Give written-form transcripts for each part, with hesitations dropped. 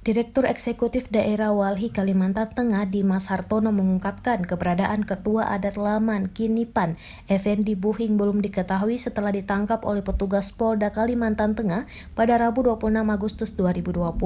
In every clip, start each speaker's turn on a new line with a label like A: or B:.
A: Direktur Eksekutif Daerah Walhi Kalimantan Tengah Dimas Hartono mengungkapkan keberadaan Ketua Adat Laman Kinipan Effendi Buhing belum diketahui setelah ditangkap oleh petugas Polda Kalimantan Tengah pada Rabu 26 Agustus 2020.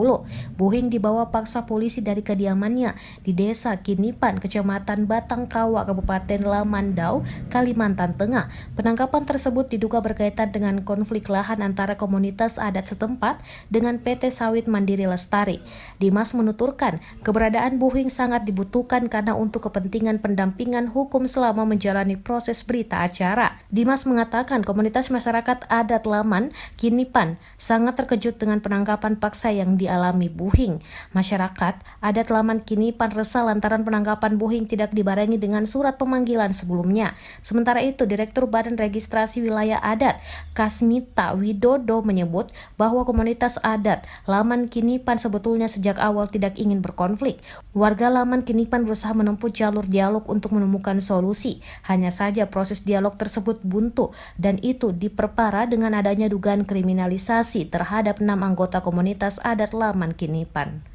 A: Buhing dibawa paksa polisi dari kediamannya di Desa Kinipan, Kecamatan Batangkawa, Kabupaten Lamandau, Kalimantan Tengah. Penangkapan tersebut diduga berkaitan dengan konflik lahan antara komunitas adat setempat dengan PT Sawit Mandiri Lestari. Dimas menuturkan keberadaan Buhing sangat dibutuhkan karena untuk kepentingan pendampingan hukum selama menjalani proses berita acara. Dimas mengatakan komunitas masyarakat adat Laman Kinipan sangat terkejut dengan penangkapan paksa yang dialami Buhing. Masyarakat adat Laman Kinipan resah lantaran penangkapan Buhing tidak dibarengi dengan surat pemanggilan sebelumnya. Sementara itu, Direktur Badan Registrasi Wilayah Adat Kasmita Widodo menyebut bahwa komunitas adat Laman Kinipan sebetulnya sejak awal tidak ingin berkonflik. Warga Laman Kinipan berusaha menempuh jalur dialog untuk menemukan solusi. Hanya saja proses dialog tersebut buntu dan itu diperparah dengan adanya dugaan kriminalisasi terhadap 6 anggota komunitas adat Laman Kinipan.